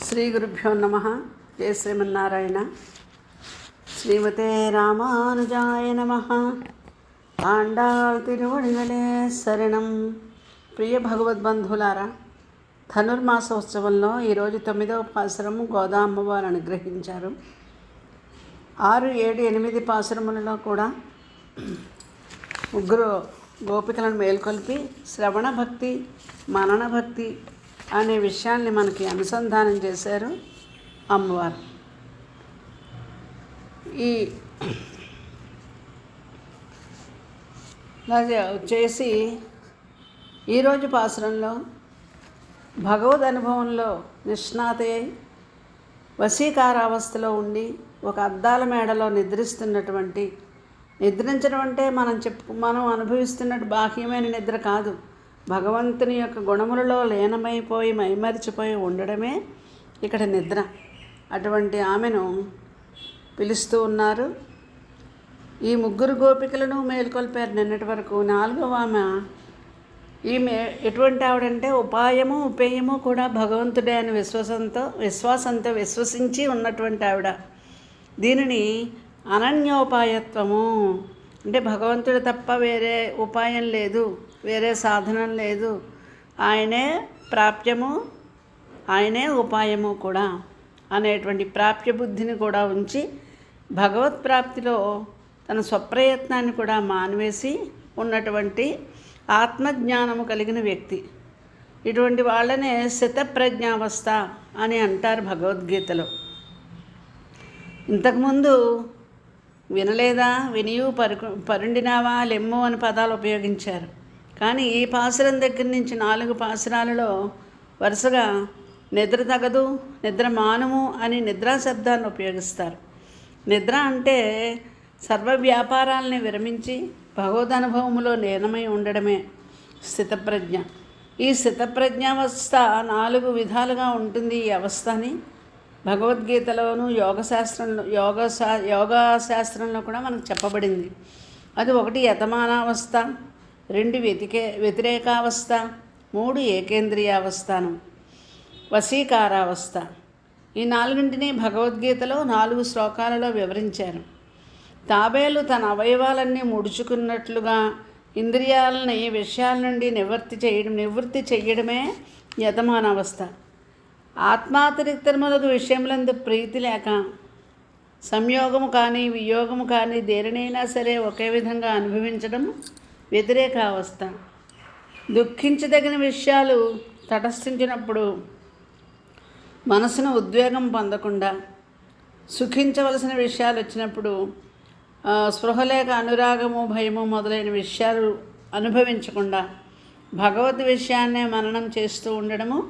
శ్రీ గురుభ్యో నమః. జయ శ్రీమన్నారాయణ. శ్రీమతే రామానుజాయ నమః. ఆండాళ్ తిరువడిగలే శరణం. ప్రియ భగవద్బంధులారా, ధనుర్మాసోత్సవంలో ఈరోజు 9వ పాసురము గోదామ్మవారు అనుగ్రహించారు. 6, 7, 8 పాసురములలో కూడా ముగ్గురు గోపికలను మేల్కొల్పి శ్రవణ భక్తి, మనన భక్తి అనే విషయాల్ని మనకి అనుసంధానం చేశారు అమ్మవారు. చేసి ఈరోజు పాసురంలో భగవద్ అనుభవంలో నిష్ణాతయ్య వశీకారావస్థలో ఉండి ఒక అద్దాల మేడలో నిద్రించడం అంటే మనం అనుభవిస్తున్నట్టు బాహ్యమైన నిద్ర కాదు. భగవంతుని యొక్క గుణములలో లీనమైపోయి మైమరిచిపోయి ఉండడమే ఇక్కడ నిద్ర. అటువంటి ఆమెను పిలుస్తూ ఉన్నారు. ఈ ముగ్గురు గోపికలను మేల్కొల్పారు నిన్నటి వరకు. 4వ ఆమె, ఈమె ఎటువంటి ఆవిడంటే ఉపాయము ఉపేయము కూడా భగవంతుడే అని విశ్వాసంతో విశ్వసించి ఉన్నటువంటి ఆవిడ. దీనిని అనన్యోపాయత్వము అంటే భగవంతుడు తప్ప వేరే ఉపాయం లేదు, వేరే సాధనం లేదు, ఆయనే ప్రాప్యము, ఆయనే ఉపాయము కూడా అనేటువంటి ప్రాప్య బుద్ధిని కూడా ఉంచి భగవత్ ప్రాప్తిలో తన స్వప్రయత్నాన్ని కూడా మానివేసి ఉన్నటువంటి ఆత్మజ్ఞానము కలిగిన వ్యక్తి. ఇటువంటి వాళ్ళనే స్థితప్రజ్ఞావస్థ అని అంటారు భగవద్గీతలో. ఇంతకుముందు వినలేదా, వినియు పరుండినావా, లెమ్ము అని పదాలు ఉపయోగించారు. కానీ ఈ పాసురం దగ్గర నుంచి 4 పాసురాలలో వరుసగా నిద్ర తగదు, నిద్ర మానుము అని నిద్రా శబ్దాన్ని ఉపయోగిస్తారు. నిద్ర అంటే సర్వ వ్యాపారాలని విరమించి భగవదనుభవములో లీనమై ఉండడమే స్థితప్రజ్ఞ. ఈ స్థితప్రజ్ఞావస్థ 4 విధాలుగా ఉంటుంది. ఈ అవస్థని భగవద్గీతలోను యోగా శాస్త్రంలో కూడా మనకు చెప్పబడింది. అది 1 యతమానావస్థ, 2 వ్యతిరేకావస్థ, 3 ఏకేంద్రియావస్థానం, వశీకారావస్థ. ఈ 4ంటిని భగవద్గీతలో 4 శ్లోకాలలో వివరించారు. తాబేలు తన అవయవాలన్నీ ముడుచుకున్నట్లుగా ఇంద్రియాలని విషయాల నుండి నివృత్తి చేయడమే యతమానావస్థ. ఆత్మాతిరిక్తములకు విషయములందు ప్రీతి లేక సంయోగము కానీ వియోగము కానీ దేనినైనా సరే ఒకే విధంగా అనుభవించడం వ్యతిరేకావస్థ. దుఃఖించదగిన విషయాలు తటస్థించినప్పుడు మనసును ఉద్వేగం పొందకుండా, సుఖించవలసిన విషయాలు వచ్చినప్పుడు స్పృహ లేక అనురాగము, భయము మొదలైన విషయాలు అనుభవించకుండా భగవద్ విషయాన్నే మననం చేస్తూ ఉండడము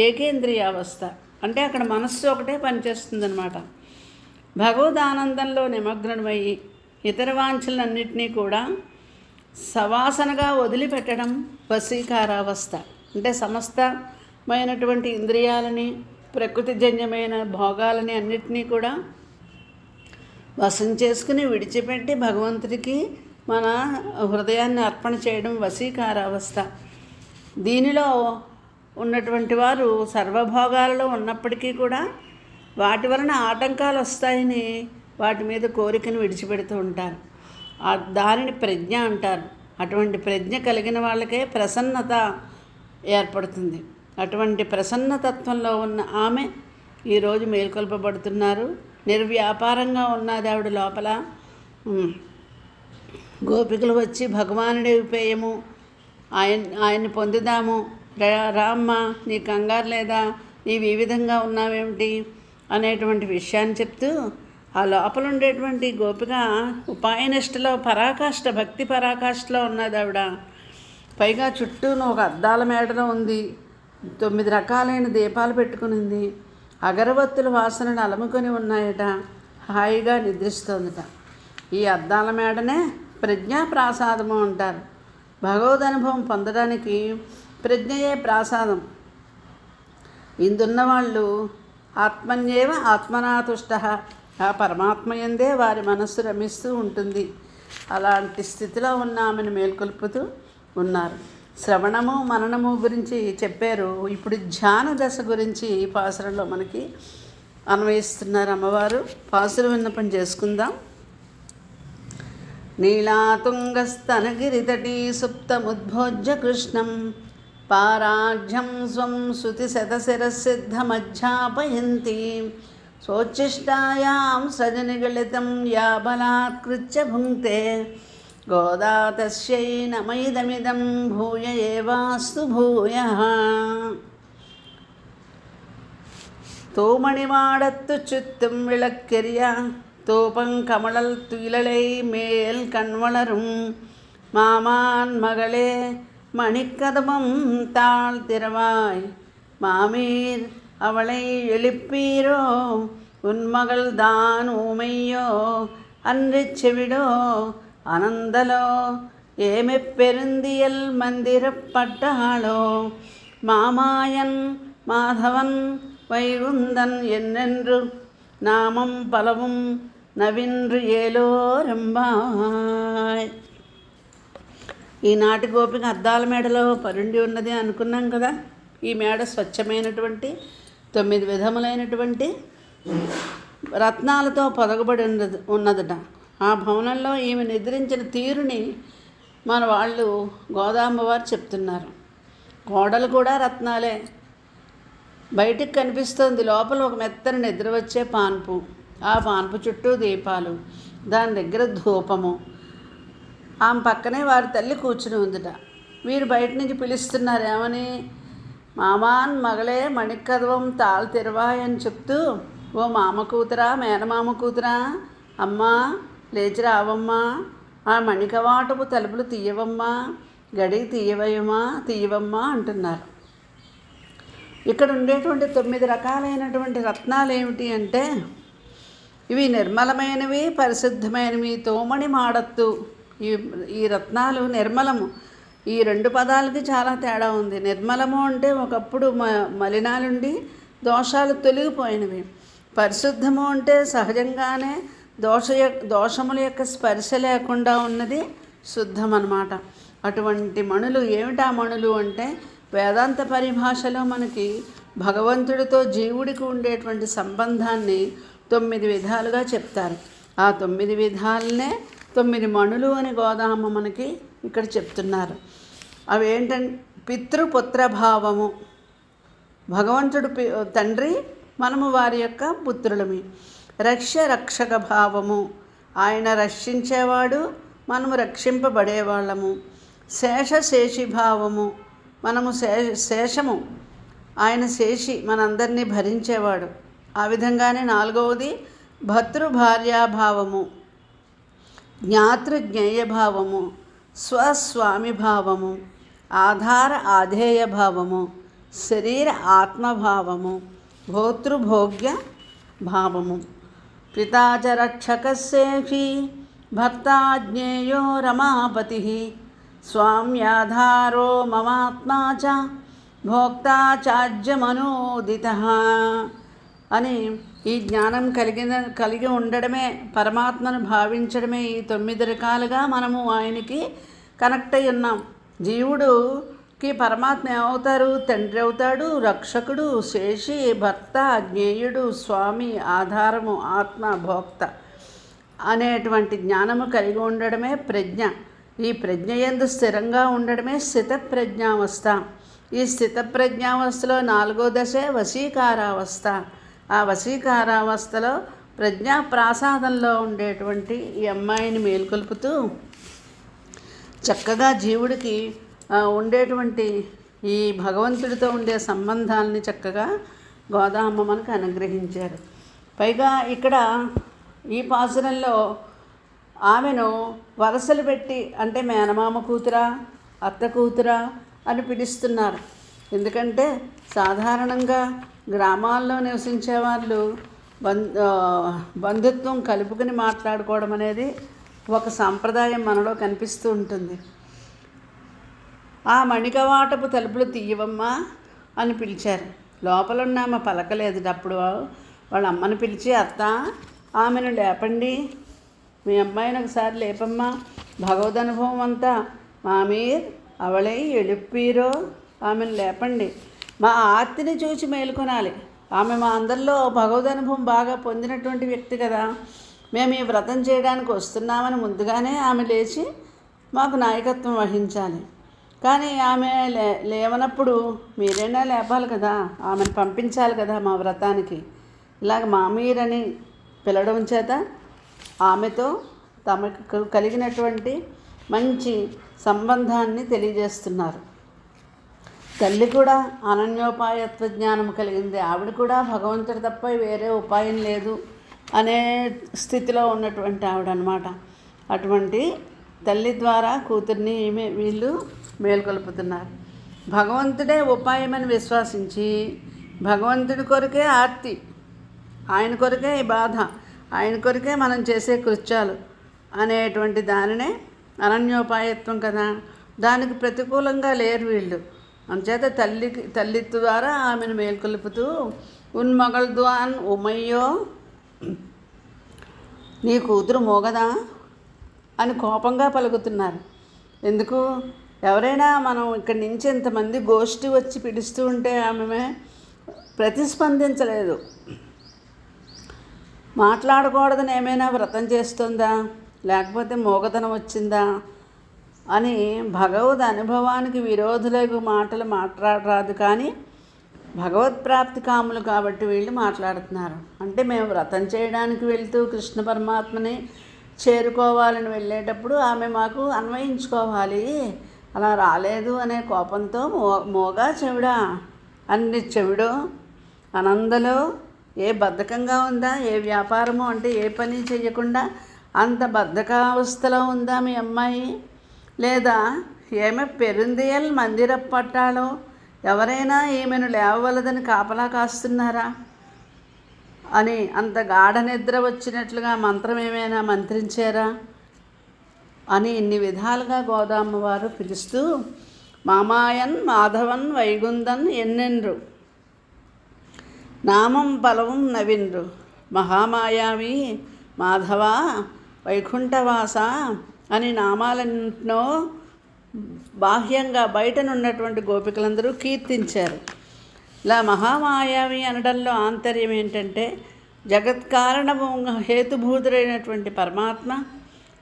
ఏకేంద్రియావస్థ. అంటే అక్కడ మనస్సు ఒకటే పనిచేస్తుందన్నమాట. భగవద్ ఆనందంలో నిమగ్నమయ్యి ఇతర వాంఛలన్నింటినీ కూడా సవాసనగా వదిలిపెట్టడం వశీకారావస్థ. అంటే సమస్తమైనటువంటి ఇంద్రియాలని, ప్రకృతిజన్యమైన భోగాలని అన్నిటినీ కూడా వశం చేసుకుని విడిచిపెట్టి భగవంతుడికి మన హృదయాన్ని అర్పణ చేయడం వశీకారావస్థ. దీనిలో ఉన్నటువంటి వారు సర్వభోగాలలో ఉన్నప్పటికీ కూడా వాటి వలన ఆటంకాలు వస్తాయని వాటి మీద కోరికను విడిచిపెడుతూ ఉంటారు. దానిని ప్రజ్ఞ అంటారు. అటువంటి ప్రజ్ఞ కలిగిన వాళ్ళకే ప్రసన్నత ఏర్పడుతుంది. అటువంటి ప్రసన్నతత్వంలో ఉన్న ఆమె ఈరోజు మేల్కొల్పబడుతున్నారు. నిర్వ్యాపారంగా ఉన్నది ఆవిడ లోపల. గోపికలు వచ్చి భగవానుడి ఉపేయము, ఆయన్ని పొందుదాము, రామ్మ నీ కంగారు లేదా, నీవు ఈ విధంగా ఉన్నావేమిటి అనేటువంటి విషయాన్ని చెప్తూ ఆ లోపల ఉండేటువంటి గోపిక ఉపాయనిష్టలో పరాకాష్ఠ, భక్తి పరాకాష్ఠలో ఉన్నది ఆవిడ. పైగా చుట్టూను ఒక అద్దాల మేడలో ఉంది. 9 రకాలైన దీపాలు పెట్టుకునింది. అగరవత్తుల వాసనలు అలముకొని ఉన్నాయట. హాయిగా నిద్రిస్తోందట. ఈ అద్దాల మేడనే ప్రజ్ఞాప్రాసాదము అంటారు. భగవద్ అనుభవం పొందడానికి ప్రజ్ఞయే ప్రాసాదం. ఇందున్నవాళ్ళు ఆత్మన్యేవ ఆత్మనాతుష్ట, ఆ పరమాత్మయందే వారి మనస్సు రమిస్తూ ఉంటుంది. అలాంటి స్థితిలో ఉన్న ఆమెను మేల్కొల్పుతూ ఉన్నారు. శ్రవణము మననము గురించి చెప్పారు. ఇప్పుడు ధ్యాన దశ గురించి ఈ పాసురంలో మనకి అన్వయిస్తున్నారు అమ్మవారు. పాసురం విన్నపం చేసుకుందాం. నీళాతుంగస్తనగిరితటీ సుప్తముద్భోజ్య కృష్ణం పారాఢ్యం స్వం శృతిశతశిరసిద్ధమధ్యాపయంతి సోచ్చిష్టాయాం సృజనిగళితం యా బలాత్కృత్య భుంక్తే గోదా తస్యై నమైదమిదం భూయ ఏవాస్తు భూయః. தோமணிமாடத்து சுத்தும் விளக்கெரிய தோப்பங் கமழல் துயிலலை மேல் கண்வளரும் மாமான் மகளே மணிக்கதமம் தாழ் திறவாய் மாமீர் அவளை எழுப்பீரோ உன்மகள் தான் ஊமையோ அன்றிச் செவிடோ அனந்தலோ ஏமெ பெருந்தியல் மந்திரப்பட்டாளோ மாமாயன் மாதவன் వైగుందన్ ఎన్నెండ్రు నామం పలవం నవిండ్రు ఏలోరంబాయ్. ఈనాటి గోపిక అద్దాల మేడలో పరుండి ఉన్నది అనుకున్నాం కదా. ఈ మేడ స్వచ్ఛమైనటువంటి 9 విధములైనటువంటి రత్నాలతో పొదగబడి ఉన్నదట. ఆ భవనంలో ఈమె నిద్రించిన తీరుని మన వాళ్ళు గోదాంబవారు చెప్తున్నారు. గోడలు కూడా రత్నాలే. బయటికి కనిపిస్తుంది, లోపల ఒక మెత్తని నిద్ర వచ్చే పాన్పు. ఆ పాన్పు చుట్టూ దీపాలు, దాని దగ్గర ధూపము. ఆమె పక్కనే వారి తల్లి కూర్చుని ఉందిట. వీరు బయట నుంచి పిలుస్తున్నారు, ఏమని? మామాన్ మగలే మణికదవం తాళ్ తెరవాయ్ అని చెప్తూ, ఓ మామ కూతురా, మేనమామ కూతురా, అమ్మా లేచి రావమ్మా, ఆ మణికవాటపు తలుపులు తీయవమ్మా, గడి తీయవమ్మా అంటున్నారు. ఇక్కడ ఉండేటువంటి 9 రకాలైనటువంటి రత్నాలు ఏమిటి అంటే, ఇవి నిర్మలమైనవి, పరిశుద్ధమైనవి. తోమణి మాడత్తు, ఈ రత్నాలు నిర్మలము. ఈ 2 పదాలకి చాలా తేడా ఉంది. నిర్మలము అంటే ఒకప్పుడు మలినాలుండి దోషాలు తొలగిపోయినవి. పరిశుద్ధము అంటే సహజంగానే దోషముల యొక్క స్పర్శ లేకుండా ఉన్నది శుద్ధం అన్నమాట. అటువంటి మణులు ఏమిటా మణులు అంటే, వేదాంత పరిభాషలో మనకి భగవంతుడితో జీవుడికి ఉండేటువంటి సంబంధాన్ని 9 విధాలుగా చెప్తారు. ఆ 9 విధాలనే 9 మణులు అని గోదామ్మ మనకి ఇక్కడ చెప్తున్నారు. అవి ఏంటంటే, పితృపుత్రభావము, భగవంతుడు తండ్రి, మనము వారి యొక్క పుత్రులమి. రక్షక భావము, ఆయన రక్షించేవాడు, మనము రక్షింపబడేవాళ్ళము. శేషి భావము, మనము శేషము, ఆయన శేషి, మనందరినీ భరించేవాడు. ఆ విధంగానే 4వది భర్తృభార్యాభావము, జ్ఞాతృజ్ఞేయభావము, స్వస్వామిభావము, ఆధార భావము, శరీర ఆత్మభావము, భోతృభోగ్య భావము. పితాచ రక్షకశేషి భర్తా జ్ఞేయో రమాపతి స్వామ్యాధారో మమాత్మా చ భోక్తా చాజ్యమనోదితః అని ఈ జ్ఞానం కలిగి ఉండడమే, పరమాత్మను భావించడమే. ఈ 9 రకాలుగా మనము ఆయనకి కనెక్ట్ అయి ఉన్నాం. జీవుడుకి పరమాత్మ ఏమవుతారు? తండ్రి అవుతాడు, రక్షకుడు, శేషి, భర్త, జ్ఞేయుడు, స్వామి, ఆధారము, ఆత్మ, భోక్త అనేటువంటి జ్ఞానము కలిగి ఉండడమే ప్రజ్ఞ. ఈ ప్రజ్ఞయందు స్థిరంగా ఉండడమే స్థితప్రజ్ఞావస్థ. ఈ స్థితప్రజ్ఞావస్థలో 4వ దశే వశీకారావస్థ. ఆ వశీకారావస్థలో ప్రజ్ఞా ప్రాసాదంలో ఉండేటువంటి ఈ అమ్మాయిని మేల్కొల్పుతూ చక్కగా జీవుడికి ఉండేటువంటి ఈ భగవంతుడితో ఉండే సంబంధాలని చక్కగా గోదామ్మ మనకు అనుగ్రహించారు. పైగా ఇక్కడ ఈ పాసురంలో ఆమెను వరసలు పెట్టి, అంటే మేనమామ కూతురా, అత్త కూతురా అని పిలుస్తున్నారు. ఎందుకంటే సాధారణంగా గ్రామాల్లో నివసించే వాళ్ళు బంధుత్వం కలుపుకొని మాట్లాడుకోవడం అనేది ఒక సాంప్రదాయం మనలో కనిపిస్తూ ఉంటుంది. ఆ మణికవాటపు తలుపులు తీయవమ్మా అని పిలిచారు. లోపలున్న ఆమె పలకలేదు. అప్పుడు వాళ్ళ అమ్మని పిలిచి, అత్త ఆమెను లేపండి, మీ అమ్మాయిని ఒకసారి లేపమ్మా, భగవద్ అనుభవం అంతా మామీర్ అవళై ఎలుప్పీరో, ఆమెను లేపండి. మా ఆర్తిని చూచి మేలుకొనాలి. ఆమె మా అందరిలో భగవద్ అనుభవం బాగా పొందినటువంటి వ్యక్తి కదా. మేము ఈ వ్రతం చేయడానికి వస్తున్నామని ముందుగానే ఆమె లేచి మాకు నాయకత్వం వహించాలి. కానీ ఆమె లేవనప్పుడు మీరైనా లేపాలి కదా, ఆమెను పంపించాలి కదా మా వ్రతానికి. ఇలాగ మామీరని పిలవడం చేత ఆమెతో తమకు కలిగినటువంటి మంచి సంబంధాన్ని తెలియజేస్తున్నారు. తల్లి కూడా అనన్యోపాయత్వ జ్ఞానం కలిగింది. ఆవిడ కూడా భగవంతుడి తప్ప వేరే ఉపాయం లేదు అనే స్థితిలో ఉన్నటువంటి ఆవిడ అన్నమాట. అటువంటి తల్లి ద్వారా కూతుర్ని వీళ్ళు మేల్కొల్పుతున్నారు. భగవంతుడే ఉపాయమని విశ్వాసించి భగవంతుడి కొరకే ఆర్తి, ఆయన కొరకే ఈ బాధ, ఆయన కొరకే మనం చేసే కృత్యాలు అనేటువంటి దానినే అనన్యోపాయత్వం కదా. దానికి ప్రతికూలంగా లేరు వీళ్ళు. అంచేత తల్లి ద్వారా ఆమెను మేల్కొల్పుతూ ఉన్మగల్ద్వాన్ ఉమయ్యో, నీ కూతురు మోగదా అని కోపంగా పలుకుతున్నారు. ఎందుకు? ఎవరైనా మనం ఇక్కడి నుంచి ఇంతమంది గోష్ఠి వచ్చి పిలుస్తూ ఉంటే ఆమె ప్రతిస్పందించలేదు. మాట్లాడకూడదని ఏమైనా వ్రతం చేస్తుందా, లేకపోతే మోగతనం వచ్చిందా అని భగవద్ అనుభవానికి విరోధులకు మాటలు మాట్లాడరాదు. కానీ భగవత్ప్రాప్తి కాములు కాబట్టి వీళ్ళు మాట్లాడుతున్నారు. అంటే మేము వ్రతం చేయడానికి వెళ్తూ కృష్ణ పరమాత్మని చేరుకోవాలని వెళ్ళేటప్పుడు ఆమె మాకు అన్వయించుకోవాలి, అలా రాలేదు అనే కోపంతో మోగా చెవిడా, అన్ని చెవిడో అనందలో ఏ బద్ధకంగా ఉందా, ఏ వ్యాపారము అంటే ఏ పని చేయకుండా అంత బద్ధకావస్థలో ఉందా మీ అమ్మాయి? లేదా ఏమే పెరుందియల్ మందిరపు పట్టాలో ఎవరైనా ఈమెను లేవవలదని కాపలా కాస్తున్నారా అని అంత గాఢ నిద్ర వచ్చినట్లుగా మంత్రం ఏమైనా మంత్రించారా అని ఇన్ని విధాలుగా గోదామ్మవారు పిలుస్తూ మామాయన్ మాధవన్ వైగుందన్ ఎన్నెన్రు నామం పలవం నవిన్రు మహామాయావి మాధవ వైకుంఠవాస అని నామాలన్నింటినో బాహ్యంగా బయటనున్నటువంటి గోపికలందరూ కీర్తించారు. ఇలా మహామాయావి అనడంలో ఆంతర్యం ఏంటంటే జగత్కారణము హేతుభూతుడైనటువంటి పరమాత్మ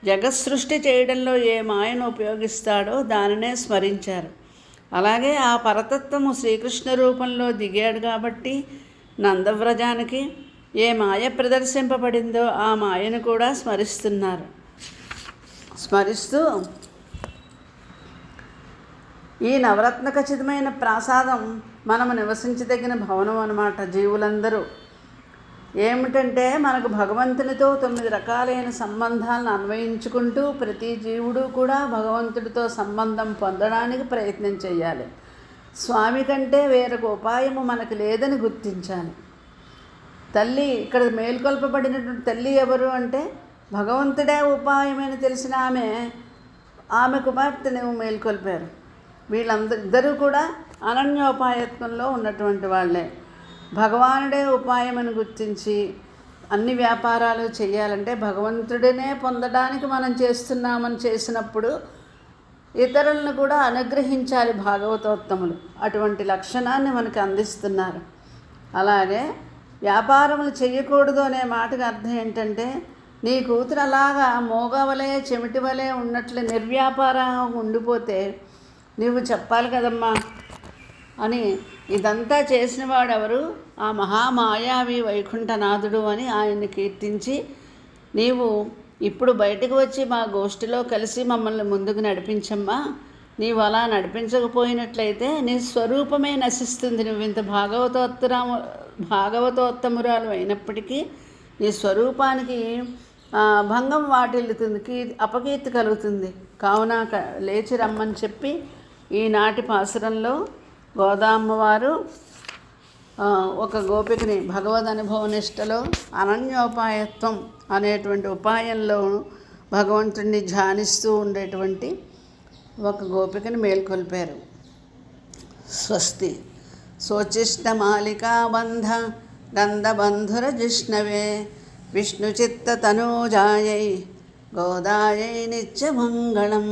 జగత్సృష్టి చేయడంలో ఏ మాయను ఉపయోగిస్తాడో దానినే స్మరించారు. అలాగే ఆ పరతత్వము శ్రీకృష్ణ రూపంలో దిగాడు కాబట్టి నందవ్రజానికి ఏ మాయ ప్రదర్శింపబడిందో ఆ మాయను కూడా స్మరిస్తూ ఈ నవరత్న ఖచ్చితమైన ప్రాసాదం మనము నివసించదగిన భవనం అన్నమాట. జీవులందరూ ఏమిటంటే మనకు భగవంతునితో 9 రకాలైన సంబంధాలను అన్వయించుకుంటూ ప్రతి జీవుడు కూడా భగవంతుడితో సంబంధం పొందడానికి ప్రయత్నం చేయాలి. స్వామి కంటే వేరొక ఉపాయము మనకు లేదని గుర్తించాలి. తల్లి ఇక్కడ మేల్కొల్పబడినటువంటి తల్లి ఎవరు అంటే భగవంతుడే ఉపాయమని తెలిసిన ఆమె కుమార్తెను మేల్కొల్పారు. వీళ్ళందరూ కూడా అనన్యోపాయత్వంలో ఉన్నటువంటి వాళ్ళే. భగవానుడే ఉపాయమని గుర్తించి అన్ని వ్యాపారాలు చేయాలంటే భగవంతుడినే పొందడానికి మనం చేస్తున్నామని చేసినప్పుడు ఇతరులను కూడా అనుగ్రహించాలి భాగవతోత్తములు. అటువంటి లక్షణాన్ని మనకు అందిస్తున్నారు. అలాగే వ్యాపారములు చేయకూడదు అనే మాటకు అర్థం ఏంటంటే నీ కూతురు అలాగా మోగవలే చెమిటి వలె ఉన్నట్లు నిర్వ్యాపారం ఉండిపోతే నీవు చెప్పాలి కదమ్మా అని. ఇదంతా చేసిన వాడెవరు? ఆ మహామాయావి వైకుంఠనాథుడు అని ఆయన్ని కీర్తించి నీవు ఇప్పుడు బయటకు వచ్చి మా గోష్ఠిలో కలిసి మమ్మల్ని ముందుకు నడిపించమ్మా. నీవు అలా నడిపించకపోయినట్లయితే నీ స్వరూపమే నశిస్తుంది. నువ్వు ఇంత భాగవతోత్తమురాలు అయినప్పటికీ నీ స్వరూపానికి భంగం వాటిల్లుతుంది, అపకీర్తి కలుగుతుంది. కావున లేచి రమ్మని చెప్పి ఈనాటి పాసురంలో గోదామ్మవారు ఒక గోపికని భగవద్ అనుభవ నిష్టలో అనన్యోపాయత్వం అనేటువంటి ఉపాయంలో భగవంతుడిని ధ్యానిస్తూ ఉండేటువంటి ఒక గోపికని మేల్కొల్పారు. స్వస్తి శోచిష్టమాలికాబంధ గంధబంధుర జిష్ణవే విష్ణుచిత్తతనూజాయై గోదాయై నిత్యమంగళం.